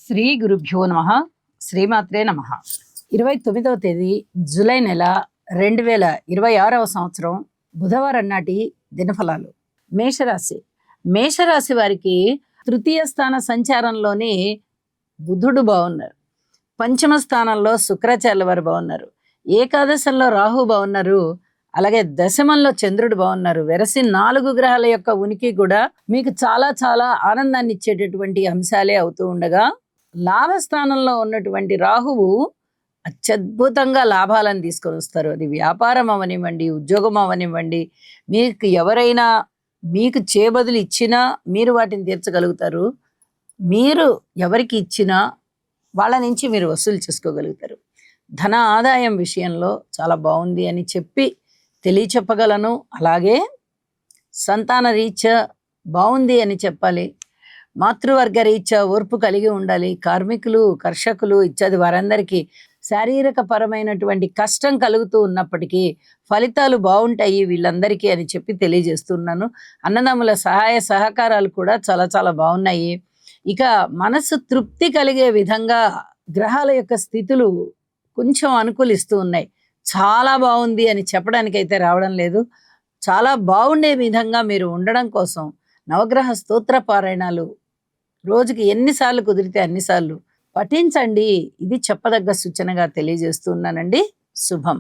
శ్రీ గురుభ్యో నమ. శ్రీమాత్రే నమ. 29వ తేదీ జూలై నెల 2026వ సంవత్సరం బుధవారం నాటి దినఫలాలు. మేషరాశి వారికి తృతీయ స్థాన సంచారంలోని బుధుడు బాగున్నారు. పంచమ స్థానంలో శుక్రాచార్యుల వారు బాగున్నారు. ఏకాదశంలో రాహు బాగున్నారు. అలాగే దశమంలో చంద్రుడు బాగున్నారు. వెరసి 4 గ్రహాల యొక్క ఉనికి కూడా మీకు చాలా చాలా ఆనందాన్ని ఇచ్చేటటువంటి అంశాలే అవుతూ ఉండగా, లాభస్థానంలో ఉన్నటువంటి రాహువు అత్యద్భుతంగా లాభాలను తీసుకొని వస్తారు. అది వ్యాపారం అవనివ్వండి, ఉద్యోగం అవనివ్వండి, మీకు ఎవరైనా మీకు చేబదులు ఇచ్చినా మీరు వాటిని తీర్చగలుగుతారు. మీరు ఎవరికి ఇచ్చినా వాళ్ళ నుంచి మీరు వసూలు చేసుకోగలుగుతారు. ధన ఆదాయం విషయంలో చాలా బాగుంది అని చెప్పి తెలియచెప్పగలను. అలాగే సంతాన రీత్యా బాగుంది అని చెప్పాలి. మాతృవర్గ రీత్యా ఓర్పు కలిగి ఉండాలి. కార్మికులు, కర్షకులు ఇత్యాది వారందరికీ శారీరక పరమైనటువంటి కష్టం కలుగుతూ ఉన్నప్పటికీ ఫలితాలు బాగుంటాయి వీళ్ళందరికీ అని చెప్పి తెలియజేస్తున్నాను. అన్నదమ్ముల సహాయ సహకారాలు కూడా చాలా చాలా బాగున్నాయి. ఇక మనసు తృప్తి కలిగే విధంగా గ్రహాల యొక్క స్థితులు కొంచెం అనుకూలిస్తూ ఉన్నాయి. చాలా బాగుంది అని చెప్పడానికైతే రావడం లేదు. చాలా బాగుండే విధంగా మీరు ఉండడం కోసం నవగ్రహ స్తోత్ర పారాయణాలు రోజుకి ఎన్నిసార్లు కుదిరితే అన్నిసార్లు పఠించండి. ఇది చెప్పదగ్గ సూచనగా తెలియజేస్తున్నానండి. శుభం.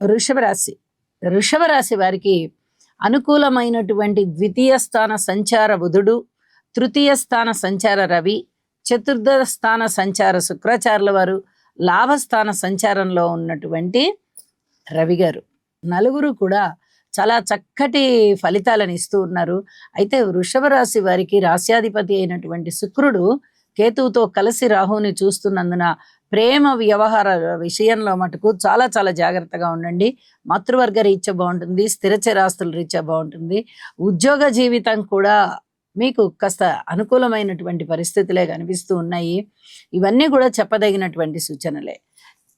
వృషభ రాశి వారికి అనుకూలమైనటువంటి ద్వితీయ స్థాన సంచార బుధుడు, తృతీయ స్థాన సంచార రవి, చతుర్థ స్థాన సంచార శుక్రాచార్యుల వారు, లాభస్థాన సంచారంలో ఉన్నటువంటి రవి గారు, నలుగురు కూడా చాలా చక్కటి ఫలితాలను ఇస్తూ ఉన్నారు. అయితే వృషభ రాశి వారికి రాశ్యాధిపతి అయినటువంటి శుక్రుడు కేతువుతో కలిసి రాహుని చూస్తున్నందున ప్రేమ వ్యవహార విషయంలో మటుకు చాలా చాలా జాగ్రత్తగా ఉండండి. మాతృవర్గ రీత్యా బాగుంటుంది, స్థిరచరాస్తుల రీత్యా బాగుంటుంది. ఉద్యోగ జీవితం కూడా మీకు కాస్త అనుకూలమైనటువంటి పరిస్థితులే కనిపిస్తూ ఉన్నాయి. ఇవన్నీ కూడా చెప్పదగినటువంటి సూచనలే.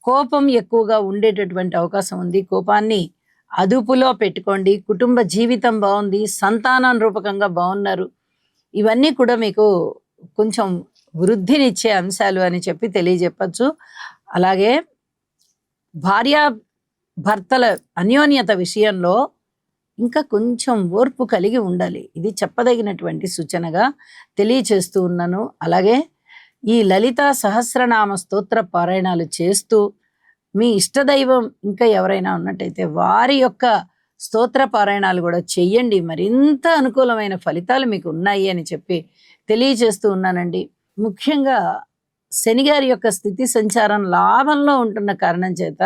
కోపం ఎక్కువగా ఉండేటటువంటి అవకాశం ఉంది. కోపాన్ని అదుపులో పెట్టుకోండి. కుటుంబ జీవితం బాగుంది, సంతానం రూపకంగా బాగున్నారు. ఇవన్నీ కూడా మీకు కొంచెం వృద్ధినిచ్చే అంశాలు అని చెప్పి తెలియజెప్పచ్చు. అలాగే భార్యాభర్తల అన్యోన్యత విషయంలో ఇంకా కొంచెం ఓర్పు కలిగి ఉండాలి. ఇది చెప్పదగినటువంటి సూచనగా తెలియచేస్తూ ఉన్నాను. అలాగే ఈ లలితా సహస్రనామ స్తోత్ర పారాయణాలు చేస్తూ మీ ఇష్టదైవం ఇంకా ఎవరైనా ఉన్నట్టయితే వారి యొక్క స్తోత్ర పారాయణాలు కూడా చెయ్యండి. మరింత అనుకూలమైన ఫలితాలు మీకు ఉన్నాయి అని చెప్పి తెలియజేస్తూ ఉన్నానండి. ముఖ్యంగా శనిగారి యొక్క స్థితి సంచారం లాభంలో ఉంటున్న కారణం చేత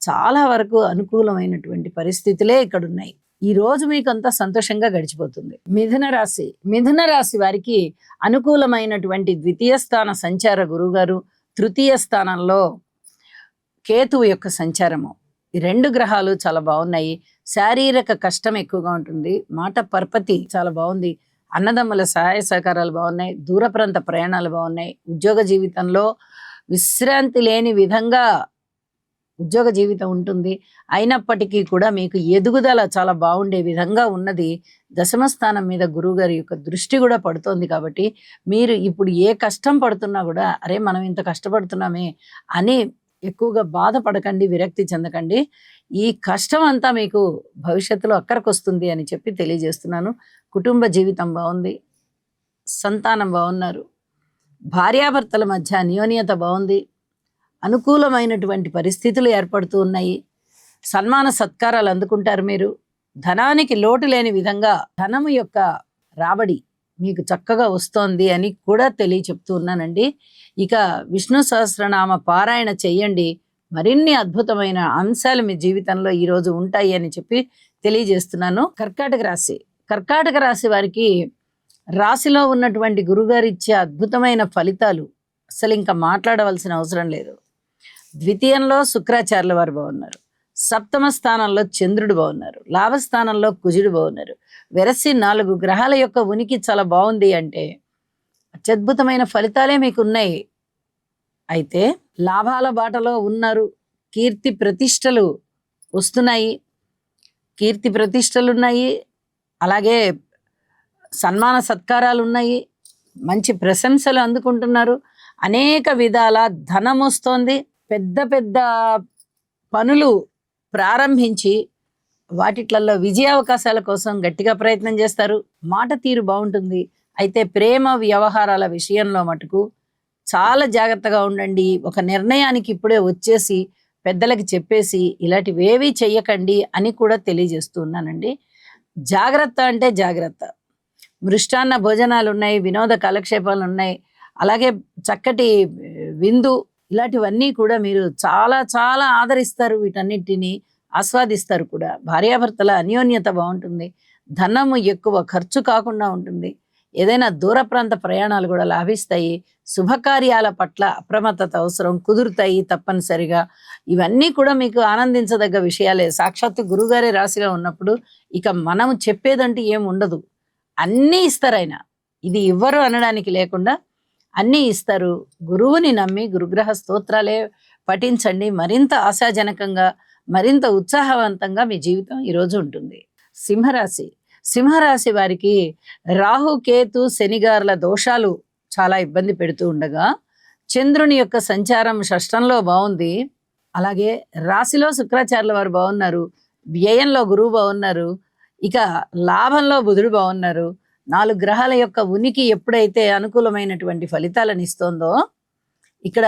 చాలా వరకు అనుకూలమైనటువంటి పరిస్థితులే ఇక్కడ ఉన్నాయి. ఈ రోజు మీకు అంతా సంతోషంగా గడిచిపోతుంది. మిథున రాశి వారికి అనుకూలమైనటువంటి ద్వితీయ స్థాన సంచార గురువుగారు, తృతీయ స్థానంలో కేతువు యొక్క సంచారము, ఈ 2 గ్రహాలు చాలా బాగున్నాయి. శారీరక కష్టం ఎక్కువగా ఉంటుంది. మాట పరపతి చాలా బాగుంది. అన్నదమ్ముల సహాయ సహకారాలు బాగున్నాయి. దూర ప్రాంత ప్రయాణాలు బాగున్నాయి. ఉద్యోగ జీవితంలో విశ్రాంతి లేని విధంగా ఉద్యోగ జీవితం ఉంటుంది. అయినప్పటికీ కూడా మీకు ఎదుగుదల చాలా బాగుండే విధంగా ఉన్నది. దశమ స్థానం మీద గురువుగారి యొక్క దృష్టి కూడా పడుతోంది. కాబట్టి మీరు ఇప్పుడు ఏ కష్టం పడుతున్నా కూడా అరే మనం ఇంత కష్టపడుతున్నామే అని ఎక్కువగా బాధపడకండి, విరక్తి చెందకండి. ఈ కష్టం అంతా మీకు భవిష్యత్తులో అక్కరకొస్తుంది అని చెప్పి తెలియజేస్తున్నాను. కుటుంబ జీవితం బాగుంది, సంతానం బాగున్నారు, భార్యాభర్తల మధ్య అన్యోన్యత బాగుంది, అనుకూలమైనటువంటి పరిస్థితులు ఏర్పడుతూ ఉన్నాయి. సన్మాన సత్కారాలు అందుకుంటారు. మీరు ధనానికి లోటు లేని విధంగా ధనము యొక్క రాబడి మీకు చక్కగా వస్తోంది అని కూడా తెలియచెప్తూ ఉన్నానండి. ఇక విష్ణు సహస్రనామ పారాయణ చెయ్యండి. మరిన్ని అద్భుతమైన అంశాలు మీ జీవితంలో ఈరోజు ఉంటాయి అని చెప్పి తెలియజేస్తున్నాను. కర్కాటక రాశి వారికి రాశిలో ఉన్నటువంటి గురుగారు ఇచ్చే అద్భుతమైన ఫలితాలు అసలు ఇంకా మాట్లాడవలసిన అవసరం లేదు. ద్వితీయంలో శుక్రాచార్యుల వారు బాగున్నారు. సప్తమ స్థానంలో చంద్రుడు బాగున్నారు. లాభస్థానంలో కుజుడు బాగున్నారు. వెరసి 4 గ్రహాల యొక్క ఉనికి చాలా బాగుంది అంటే అత్యద్భుతమైన ఫలితాలే మీకు ఉన్నాయి. అయితే లాభాల బాటలో ఉన్నారు. కీర్తి ప్రతిష్టలు వస్తున్నాయి. అలాగే సన్మాన సత్కారాలు ఉన్నాయి. మంచి ప్రశంసలు అందుకుంటున్నారు. అనేక విధాల ధనం వస్తోంది. పెద్ద పెద్ద పనులు ప్రారంభించి వాటిట్లలో విజయావకాశాల కోసం గట్టిగా ప్రయత్నం చేస్తారు. మాట తీరు బాగుంటుంది. అయితే ప్రేమ వ్యవహారాల విషయంలో మటుకు చాలా జాగ్రత్తగా ఉండండి. ఒక నిర్ణయానికి ఇప్పుడే వచ్చేసి పెద్దలకి చెప్పేసి ఇలాంటివేవీ చెయ్యకండి అని కూడా తెలియజేస్తున్నానండి. జాగ్రత్త అంటే జాగ్రత్త. మృష్టాన్న భోజనాలు ఉన్నాయి, వినోద కాలక్షేపాలు ఉన్నాయి, అలాగే చక్కటి విందు, ఇలాంటివన్నీ కూడా మీరు చాలా చాలా ఆదరిస్తారు. వీటన్నిటిని ఆస్వాదిస్తారు కూడా. భార్యాభర్తల అన్యోన్యత బాగుంటుంది. ధనము ఎక్కువ ఖర్చు కాకుండా ఉంటుంది. ఏదైనా దూర ప్రాంత ప్రయాణాలు కూడా లాభిస్తాయి. శుభకార్యాల పట్ల అప్రమత్తత అవసరం, కుదురుతాయి తప్పనిసరిగా. ఇవన్నీ కూడా మీకు ఆనందించదగ్గ విషయాలే. సాక్షాత్తు గురుగారే రాశిలో ఉన్నప్పుడు ఇక మనం చెప్పేదంటూ ఏం ఉండదు. అన్నీ ఇస్తారు ఆయన. ఇది ఇవ్వరు అనడానికి లేకుండా అన్నీ ఇస్తారు. గురువుని నమ్మి గురుగ్రహ స్తోత్రాలే పఠించండి. మరింత ఆశాజనకంగా, మరింత ఉత్సాహవంతంగా మీ జీవితం ఈరోజు ఉంటుంది. సింహరాశి. సింహరాశి వారికి రాహు, కేతు, శనిగారుల దోషాలు చాలా ఇబ్బంది పెడుతూ ఉండగా, చంద్రుని యొక్క సంచారం షష్టంలో బాగుంది. అలాగే రాశిలో శుక్రాచార్యుల వారు బాగున్నారు, వ్యయంలో గురువు బాగున్నారు, ఇక లాభంలో బుధుడు బాగున్నారు. 4 గ్రహాల యొక్క ఉనికి ఎప్పుడైతే అనుకూలమైనటువంటి ఫలితాలను ఇస్తోందో, ఇక్కడ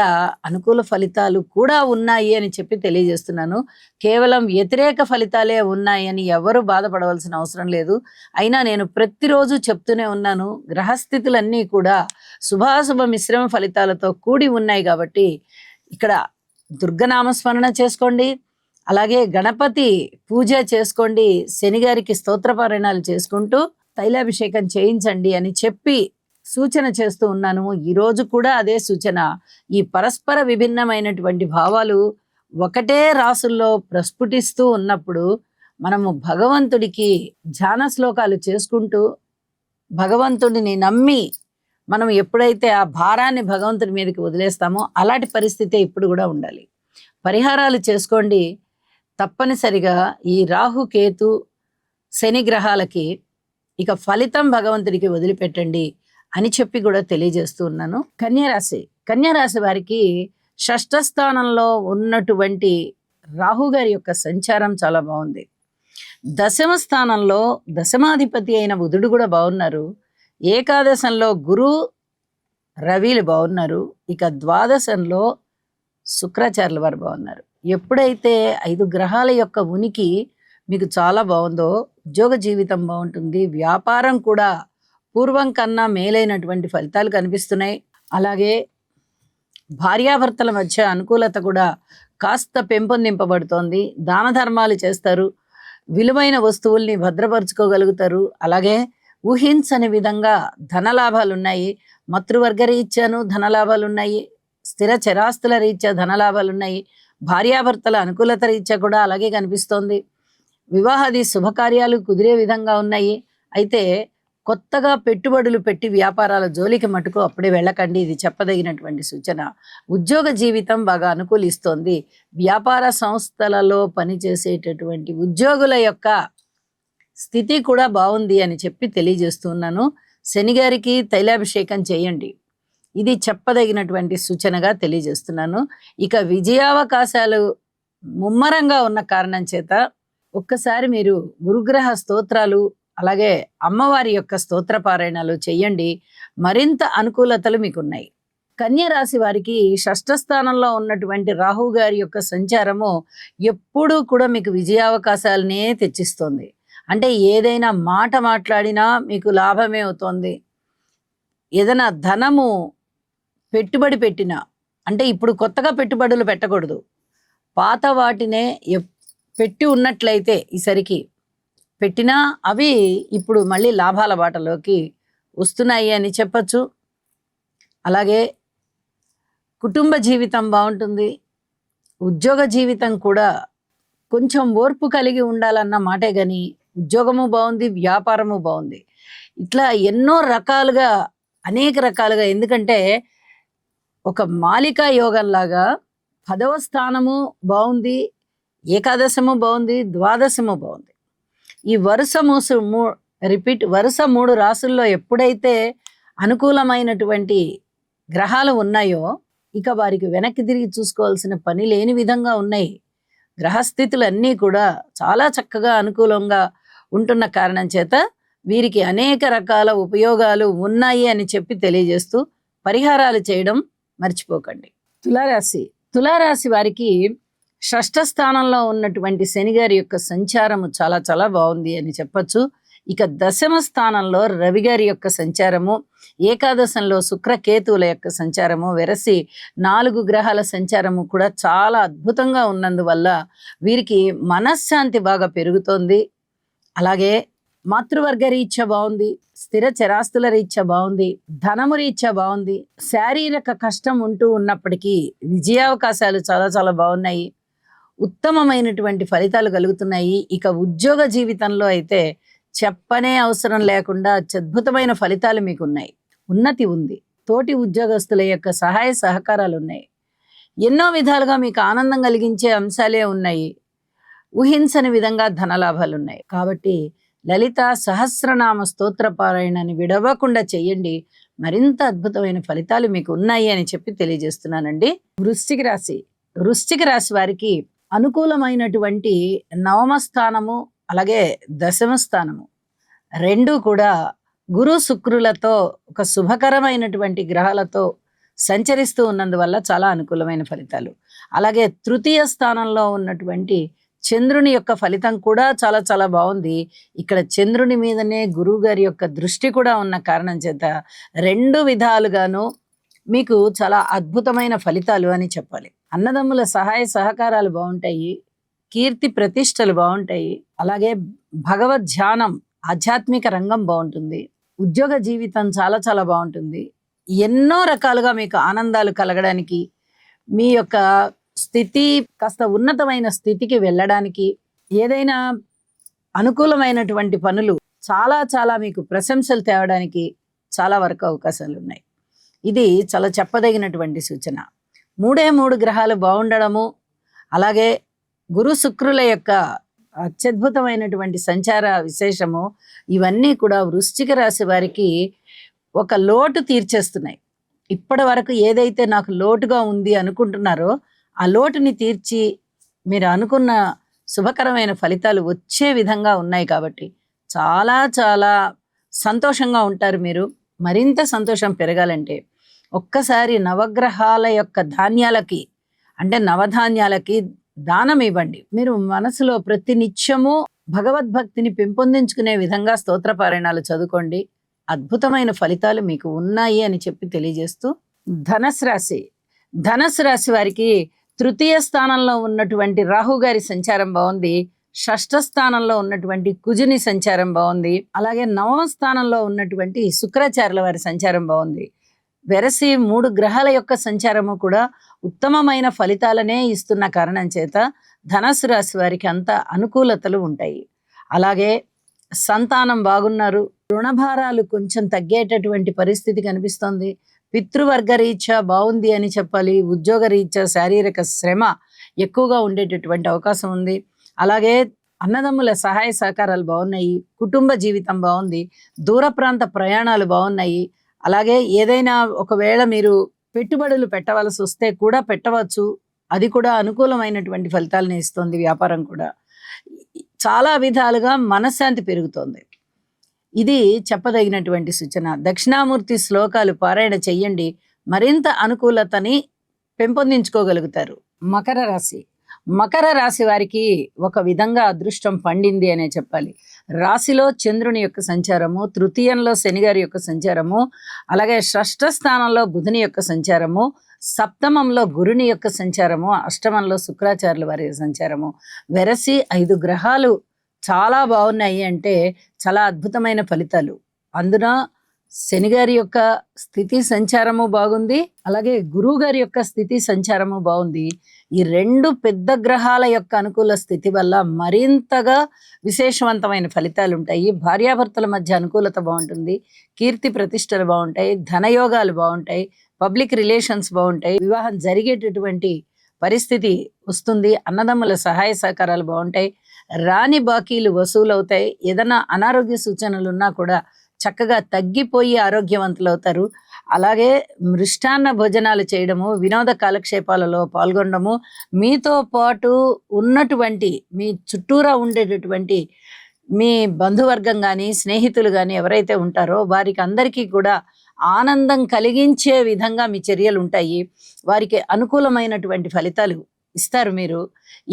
అనుకూల ఫలితాలు కూడా ఉన్నాయి అని చెప్పి తెలియజేస్తున్నాను. కేవలం వ్యతిరేక ఫలితాలే ఉన్నాయని ఎవరు బాధపడవలసిన అవసరం లేదు. అయినా నేను ప్రతిరోజు చెప్తూనే ఉన్నాను, గ్రహస్థితులన్నీ కూడా శుభాశుభ మిశ్రమ ఫలితాలతో కూడి ఉన్నాయి. కాబట్టి ఇక్కడ దుర్గనామస్మరణ చేసుకోండి, అలాగే గణపతి పూజ చేసుకోండి, శనిగారికి స్తోత్రపారాయణాలు చేసుకుంటూ తైలాభిషేకం చేయించండి అని చెప్పి సూచన చేస్తూ ఉన్నాను. ఈరోజు కూడా అదే సూచన. ఈ పరస్పర విభిన్నమైనటువంటి భావాలు ఒకటే రాసుల్లో ప్రస్ఫుటిస్తూ ఉన్నప్పుడు మనము భగవంతుడికి ధ్యాన శ్లోకాలు చేసుకుంటూ భగవంతుడిని నమ్మి మనం ఎప్పుడైతే ఆ భారాన్ని భగవంతుడి మీదకి వదిలేస్తామో అలాంటి పరిస్థితే ఇప్పుడు కూడా ఉండాలి. పరిహారాలు చేసుకోండి. తప్పనిసరిగా ఈ రాహు, కేతు, శని గ్రహాలకి ఇక ఫలితం భగవంతుడికి వదిలిపెట్టండి అని చెప్పి కూడా తెలియజేస్తూ ఉన్నాను. కన్యారాశి. కన్యారాశి వారికి షష్ఠ స్థానంలో ఉన్నటువంటి రాహు గారి యొక్క సంచారం చాలా బాగుంది. దశమ స్థానంలో దశమాధిపతి అయిన బుధుడు కూడా బాగున్నారు. ఏకాదశంలో గురు, రవిలు బాగున్నారు. ఇక ద్వాదశంలో శుక్రాచార్యుల వారు బాగున్నారు. ఎప్పుడైతే 5 గ్రహాల యొక్క ఉనికి మీకు చాలా బాగుందో, ఉద్యోగ జీవితం బాగుంటుంది. వ్యాపారం కూడా పూర్వం కన్నా మేలైనటువంటి ఫలితాలు కనిపిస్తున్నాయి. అలాగే భార్యాభర్తల మధ్య అనుకూలత కూడా కాస్త పెంపొందింపబడుతోంది. దాన ధర్మాలు చేస్తారు, విలువైన వస్తువుల్ని భద్రపరుచుకోగలుగుతారు. అలాగే ఊహించని విధంగా ధనలాభాలు ఉన్నాయి. మాతృవర్గ రీత్యాను ధనలాభాలు ఉన్నాయి, స్థిర చరాస్తుల రీత్యా ధనలాభాలు ఉన్నాయి. భార్యాభర్తల అనుకూలత రీత్యా కూడా అలాగే కనిపిస్తోంది. వివాహాది శుభకార్యాలు కుదిరే విధంగా ఉన్నాయి. అయితే కొత్తగా పెట్టుబడులు పెట్టి వ్యాపారాల జోలికి మటుకు అప్పుడే వెళ్ళకండి. ఇది చెప్పదగినటువంటి సూచన. ఉద్యోగ జీవితం బాగా అనుకూలిస్తోంది. వ్యాపార సంస్థలలో పనిచేసేటటువంటి ఉద్యోగుల యొక్క స్థితి కూడా బాగుంది అని చెప్పి తెలియజేస్తున్నాను. శనిగారికి తైలాభిషేకం చేయండి. ఇది చెప్పదగినటువంటి సూచనగా తెలియజేస్తున్నాను. ఇక విజయావకాశాలు ముమ్మరంగా ఉన్న కారణం చేత ఒక్కసారి మీరు గురుగ్రహ స్తోత్రాలు, అలాగే అమ్మవారి యొక్క స్తోత్ర పారాయణాలు చెయ్యండి. మరింత అనుకూలతలు మీకున్నాయి. కన్య రాశి వారికి షష్ఠ స్థానంలో ఉన్నటువంటి రాహు గారి యొక్క సంచారము ఎప్పుడూ కూడా మీకు విజయావకాశాలనే తెచ్చిస్తుంది. అంటే ఏదైనా మాట మాట్లాడినా మీకు లాభమే అవుతుంది. ఏదైనా ధనము పెట్టుబడి పెట్టినా, అంటే ఇప్పుడు కొత్తగా పెట్టుబడులు పెట్టకూడదు, పాత వాటినే పెట్టి ఉన్నట్లయితే ఈసరికి పెట్టినా అవి ఇప్పుడు మళ్ళీ లాభాల బాటలోకి వస్తున్నాయి అని చెప్పచ్చు. అలాగే కుటుంబ జీవితం బాగుంటుంది. ఉద్యోగ జీవితం కూడా కొంచెం ఓర్పు కలిగి ఉండాలన్న మాటే కానీ ఉద్యోగము బాగుంది, వ్యాపారము బాగుంది. ఇట్లా ఎన్నో రకాలుగా, అనేక రకాలుగా, ఎందుకంటే ఒక మాలికా యోగంలాగా 10వ స్థానము బాగుంది, ఏకాదశము బాగుంది, ద్వాదశము బాగుంది. ఈ వరుస వరుస 3 రాసుల్లో ఎప్పుడైతే అనుకూలమైనటువంటి గ్రహాలు ఉన్నాయో ఇక వారికి వెనక్కి తిరిగి చూసుకోవాల్సిన పని లేని విధంగా ఉన్నాయి. గ్రహస్థితులు అన్నీ కూడా చాలా చక్కగా అనుకూలంగా ఉంటున్న కారణం చేత వీరికి అనేక రకాల ఉపయోగాలు ఉన్నాయి అని చెప్పి తెలియజేస్తూ పరిహారాలు చేయడం మర్చిపోకండి. తులారాశి వారికి షష్ఠ స్థానంలో ఉన్నటువంటి శని గారి యొక్క సంచారము చాలా చాలా బాగుంది అని చెప్పొచ్చు. ఇక దశమ స్థానంలో రవి గారి యొక్క సంచారము, ఏకాదశంలో శుక్రకేతువుల యొక్క సంచారము, వెరసి 4 గ్రహాల సంచారము కూడా చాలా అద్భుతంగా ఉన్నందువల్ల వీరికి మనశ్శాంతి బాగా పెరుగుతోంది. అలాగే మాతృవర్గ రీత్యా బాగుంది, స్థిర చరాస్తుల రీత్యా బాగుంది, ధనము రీత్యా బాగుంది. శారీరక కష్టం ఉంటూ ఉన్నప్పటికీ విజయావకాశాలు చాలా చాలా బాగున్నాయి. ఉత్తమమైనటువంటి ఫలితాలు కలుగుతున్నాయి. ఇక ఉద్యోగ జీవితంలో అయితే చెప్పనే అవసరం లేకుండా అత్యద్భుతమైన ఫలితాలు మీకు ఉన్నాయి. ఉన్నతి ఉంది. తోటి ఉద్యోగస్తుల యొక్క సహాయ సహకారాలు ఉన్నాయి. ఎన్నో విధాలుగా మీకు ఆనందం కలిగించే అంశాలే ఉన్నాయి. ఊహించని విధంగా ధనలాభాలు ఉన్నాయి. కాబట్టి లలిత సహస్రనామ స్తోత్ర పారాయణాన్ని విడవకుండా చెయ్యండి. మరింత అద్భుతమైన ఫలితాలు మీకు ఉన్నాయి అని చెప్పి తెలియజేస్తున్నానండి. వృశ్చిక రాశి వారికి అనుకూలమైనటువంటి 9వ స్థానము అలాగే దశమ స్థానము రెండూ కూడా గురు శుక్రులతో ఒక శుభకరమైనటువంటి గ్రహాలతో సంచరిస్తూ ఉన్నందువల్ల చాలా అనుకూలమైన ఫలితాలు. అలాగే తృతీయ స్థానంలో ఉన్నటువంటి చంద్రుని యొక్క ఫలితం కూడా చాలా చాలా బాగుంది. ఇక్కడ చంద్రుని మీదనే గురువు గారి యొక్క దృష్టి కూడా ఉన్న కారణం చేత 2 విధాలుగాను మీకు చాలా అద్భుతమైన ఫలితాలు అని చెప్పాలి. అన్నదమ్ముల సహాయ సహకారాలు బాగుంటాయి. కీర్తి ప్రతిష్టలు బాగుంటాయి. అలాగే భగవద్ ధ్యానం, ఆధ్యాత్మిక రంగం బాగుంటుంది. ఉద్యోగ జీవితం చాలా చాలా బాగుంటుంది. ఎన్నో రకాలుగా మీకు ఆనందాలు కలగడానికి, మీ యొక్క స్థితి కాస్త ఉన్నతమైన స్థితికి వెళ్ళడానికి, ఏదైనా అనుకూలమైనటువంటి పనులు చాలా చాలా మీకు ప్రశంసలు తేవడానికి చాలా వరకు అవకాశాలు ఉన్నాయి. ఇది చాలా చెప్పదగినటువంటి సూచన. 3 గ్రహాలు బాగుండడము, అలాగే గురు శుక్రుల యొక్క అత్యద్భుతమైనటువంటి సంచార విశేషము, ఇవన్నీ కూడా వృశ్చిక రాశి వారికి ఒక లోటు తీర్చేస్తున్నాయి. ఇప్పటి వరకు ఏదైతే నాకు లోటుగా ఉంది అనుకుంటున్నారో ఆ లోటుని తీర్చి మీరు అనుకున్న శుభకరమైన ఫలితాలు వచ్చే విధంగా ఉన్నాయి. కాబట్టి చాలా చాలా సంతోషంగా ఉంటారు. మీరు మరింత సంతోషం పెరగాలంటే ఒక్కసారి నవగ్రహాల యొక్క ధాన్యాలకి అంటే నవధాన్యాలకి దానం ఇవ్వండి. మీరు మనసులో ప్రతి నిత్యము భగవద్భక్తిని పెంపొందించుకునే విధంగా స్తోత్రపారాయణాలు చదువుకోండి. అద్భుతమైన ఫలితాలు మీకు ఉన్నాయి అని చెప్పి తెలియజేస్తూ ధనుసు రాశి వారికి తృతీయ స్థానంలో ఉన్నటువంటి రాహు గారి సంచారం బాగుంది. షష్ఠ స్థానంలో ఉన్నటువంటి కుజుని సంచారం బాగుంది. అలాగే 9వ స్థానంలో ఉన్నటువంటి శుక్రాచార్యుల వారి సంచారం బాగుంది. వెరసి 3 గ్రహాల యొక్క సంచారము కూడా ఉత్తమమైన ఫలితాలనే ఇస్తున్న కారణం చేత ధనుసు రాశి వారికి అంత అనుకూలతలు ఉంటాయి. అలాగే సంతానం బాగున్నారు. రుణభారాలు కొంచెం తగ్గేటటువంటి పరిస్థితి కనిపిస్తోంది. పితృవర్గ రీత్యా బాగుంది అని చెప్పాలి. ఉద్యోగ రీత్యా శారీరక శ్రమ ఎక్కువగా ఉండేటటువంటి అవకాశం ఉంది. అలాగే అన్నదమ్ముల సహాయ సహకారాలు బాగున్నాయి. కుటుంబ జీవితం బాగుంది. దూర ప్రాంత ప్రయాణాలు బాగున్నాయి. అలాగే ఏదైనా ఒకవేళ మీరు పెట్టుబడులు పెట్టవలసి వస్తే కూడా పెట్టవచ్చు. అది కూడా అనుకూలమైనటువంటి ఫలితాలను ఇస్తుంది. వ్యాపారం కూడా చాలా విధాలుగా మనశ్శాంతి పెరుగుతోంది. ఇది చెప్పదగినటువంటి సూచన. దక్షిణామూర్తి శ్లోకాలు పారాయణ చెయ్యండి. మరింత అనుకూలతని పెంపొందించుకోగలుగుతారు. మకర రాశి వారికి ఒక విధంగా అదృష్టం పండింది అనే చెప్పాలి. రాశిలో చంద్రుని యొక్క సంచారము, తృతీయంలో శని గారి యొక్క సంచారము, అలాగే షష్ఠ స్థానంలో బుధుని యొక్క సంచారము, సప్తమంలో గురుని యొక్క సంచారము, అష్టమంలో శుక్రాచార్యుల వారి సంచారము, వెరసి 5 గ్రహాలు చాలా బాగున్నాయి అంటే చాలా అద్భుతమైన ఫలితాలు. అందున శని గారి యొక్క స్థితి సంచారము బాగుంది. అలాగే గురువు గారి యొక్క స్థితి సంచారము బాగుంది. ఈ 2 పెద్ద గ్రహాల యొక్క అనుకూల స్థితి వల్ల మరింతగా విశేషవంతమైన ఫలితాలు ఉంటాయి. భార్యాభర్తల మధ్య అనుకూలత బాగుంటుంది. కీర్తి ప్రతిష్టలు బాగుంటాయి. ధనయోగాలు బాగుంటాయి. పబ్లిక్ రిలేషన్స్ బాగుంటాయి. వివాహం జరిగేటటువంటి పరిస్థితి వస్తుంది. అన్నదమ్ముల సహాయ సహకారాలు బాగుంటాయి. రాని బాకీలు వసూలవుతాయి. ఏదైనా అనారోగ్య సూచనలు ఉన్నా కూడా చక్కగా తగ్గిపోయి ఆరోగ్యవంతులు అవుతారు. అలాగే మృష్టాన్న భోజనాలు చేయడము, వినోద కాలక్షేపాలలో పాల్గొనడము, మీతో పాటు ఉన్నటువంటి మీ చుట్టూరా ఉండేటటువంటి మీ బంధువర్గం కానీ స్నేహితులు కానీ ఎవరైతే ఉంటారో వారికి అందరికీ కూడా ఆనందం కలిగించే విధంగా మీ చర్యలు ఉంటాయి. వారికి అనుకూలమైనటువంటి ఫలితాలు ఇస్తారు. మీరు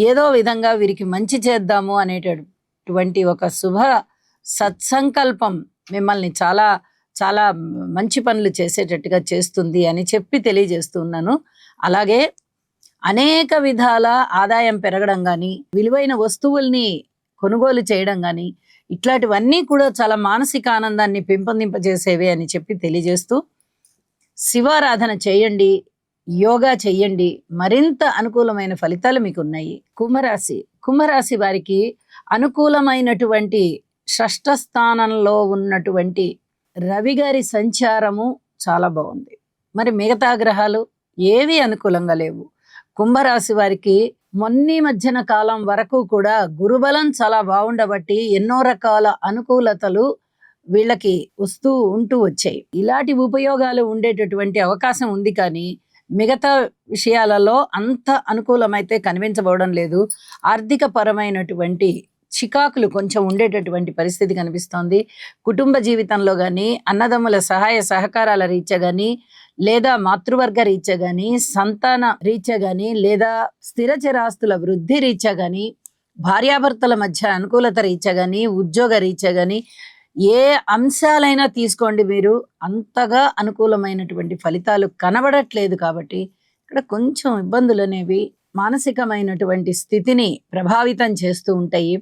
ఏదో విధంగా వీరికి మంచి చేద్దాము అనేటటువంటి ఒక శుభ సత్సంకల్పం మిమ్మల్ని చాలా చాలా మంచి పనులు చేసేటట్టుగా చేస్తుంది అని చెప్పి తెలియజేస్తున్నాను. అలాగే అనేక విధాల ఆదాయం పెరగడం కానీ, విలువైన వస్తువుల్ని కొనుగోలు చేయడం కానీ, ఇట్లాంటివన్నీ కూడా చాలా మానసిక ఆనందాన్ని పెంపొందింపజేసేవే అని చెప్పి తెలియజేస్తూ, శివారాధన చేయండి, యోగా చెయ్యండి, మరింత అనుకూలమైన ఫలితాలు మీకు ఉన్నాయి. కుంభరాశి వారికి అనుకూలమైనటువంటి షష్ఠ స్థానంలో ఉన్నటువంటి రవి గారి సంచారము చాలా బాగుంది. మరి మిగతా గ్రహాలు ఏవి అనుకూలంగా లేవు. కుంభరాశి వారికి మొన్నీ మధ్యన కాలం వరకు కూడా గురుబలం చాలా బాగుండబట్టి ఎన్నో రకాల అనుకూలతలు వీళ్ళకి ఉంటూ వచ్చాయి. ఇలాంటి ఉపయోగాలు ఉండేటటువంటి అవకాశం ఉంది, కానీ మిగతా విషయాలలో అంత అనుకూలమైతే కనిపించబోవడం లేదు. ఆర్థిక పరమైనటువంటి చికాకులు కొంచెం ఉండేటటువంటి పరిస్థితి కనిపిస్తోంది. కుటుంబ జీవితంలో కానీ, అన్నదమ్ముల సహాయ సహకారాల రీత్యా కానీ, లేదా మాతృవర్గ రీత్యా కానీ, సంతాన రీత్యా కానీ, లేదా స్థిర చరాస్తుల వృద్ధి రీత్యా కానీ, భార్యాభర్తల మధ్య అనుకూలత రీత్యా కానీ, ఉద్యోగ రీత్యా కానీ, ఏ అంశాలైనా తీసుకోండి, మీరు అంతగా అనుకూలమైనటువంటి ఫలితాలు కనబడట్లేదు. కాబట్టి ఇక్కడ కొంచెం ఇబ్బందులు అనేవి మానసికమైనటువంటి స్థితిని ప్రభావితం చేస్తూ ఉంటాయి.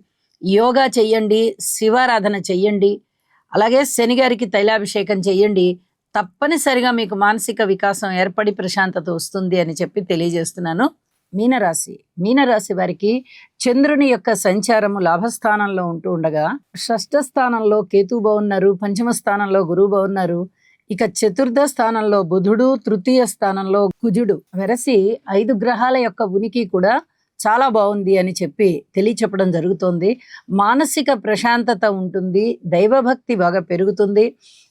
యోగా చెయ్యండి, శివారాధన చెయ్యండి, అలాగే శనిగారికి తైలాభిషేకం చెయ్యండి. తప్పనిసరిగా మీకు మానసిక వికాసం ఏర్పడి ప్రశాంతత వస్తుంది అని చెప్పి తెలియజేస్తున్నాను. మీనరాశి వారికి చంద్రుని యొక్క సంచారము లాభస్థానంలో ఉంటూ ఉండగా, షష్ఠ స్థానంలో కేతు బాగున్నారు, పంచమ స్థానంలో గురువు బాగున్నారు. ఇక చతుర్థ స్థానంలో బుధుడు, తృతీయ స్థానంలో కుజుడు వెరసి 5 గ్రహాల యొక్క ఉనికి కూడా చాలా బాగుంది అని చెప్పి తెలియచెప్పడం జరుగుతోంది. మానసిక ప్రశాంతత ఉంటుంది, దైవభక్తి బాగా పెరుగుతుంది,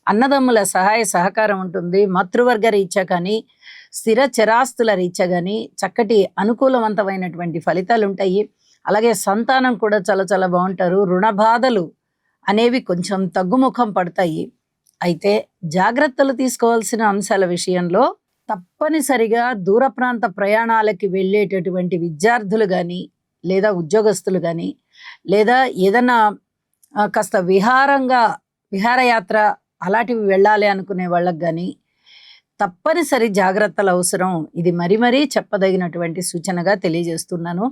అన్నదమ్ముల సహాయ సహకారం ఉంటుంది, మాతృవర్గ రీత్యా కానీ, స్థిర చరాస్తుల రీత్యా కానీ చక్కటి అనుకూలవంతమైనటువంటి ఫలితాలు ఉంటాయి. అలాగే సంతానం కూడా చాలా చాలా బాగుంటారు. రుణ బాధలు అనేవి కొంచెం తగ్గుముఖం పడతాయి. అయితే జాగ్రత్తలు తీసుకోవాల్సిన అంశాల విషయంలో తప్పనిసరిగా దూర ప్రాంత ప్రయాణాలకి వెళ్ళేటటువంటి విద్యార్థులు కానీ, లేదా ఉద్యోగస్తులు కానీ, లేదా ఏదన్నా కాస్త విహారయాత్ర అలాంటివి వెళ్ళాలి అనుకునే వాళ్ళకి కానీ తప్పనిసరి జాగ్రత్తలు అవసరం. ఇది మరీ చెప్పదగినటువంటి సూచనగా తెలియజేస్తున్నాను.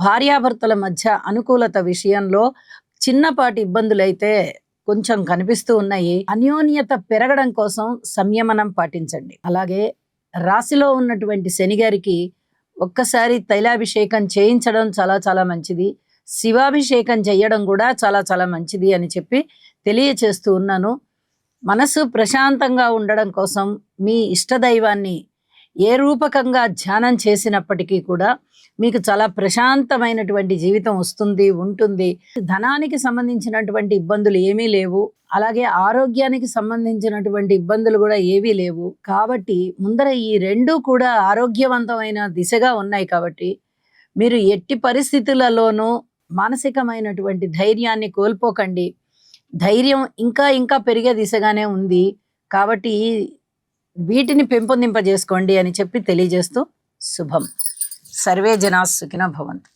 భార్యాభర్తల మధ్య అనుకూలత విషయంలో చిన్నపాటి ఇబ్బందులైతే కొంచెం కనిపిస్తూ ఉన్నాయి. అన్యోన్యత పెరగడం కోసం సంయమనం పాటించండి. అలాగే రాశిలో ఉన్నటువంటి శని గారికి ఒక్కసారి తైలాభిషేకం చేయించడం చాలా చాలా మంచిది. శివాభిషేకం చేయడం కూడా చాలా చాలా మంచిది అని చెప్పి తెలియచేస్తూ ఉన్నాను. మనసు ప్రశాంతంగా ఉండడం కోసం మీ ఇష్టదైవాన్ని ఏ రూపకంగా ధ్యానం చేసినప్పటికీ కూడా మీకు చాలా ప్రశాంతమైనటువంటి జీవితం ఉంటుంది. ధనానికి సంబంధించినటువంటి ఇబ్బందులు ఏమీ లేవు, అలాగే ఆరోగ్యానికి సంబంధించినటువంటి ఇబ్బందులు కూడా ఏవీ లేవు. కాబట్టి ముందర ఈ రెండూ కూడా ఆరోగ్యవంతమైన దిశగా ఉన్నాయి. కాబట్టి మీరు ఎట్టి పరిస్థితులలోనూ మానసికమైనటువంటి ధైర్యాన్ని కోల్పోకండి. ధైర్యం ఇంకా పెరిగే దిశగానే ఉంది. కాబట్టి వీటిని పెంపొందింపజేసుకోండి అని చెప్పి తెలియజేస్తూ శుభం. సర్వే జనా సుఖినో భవంతు.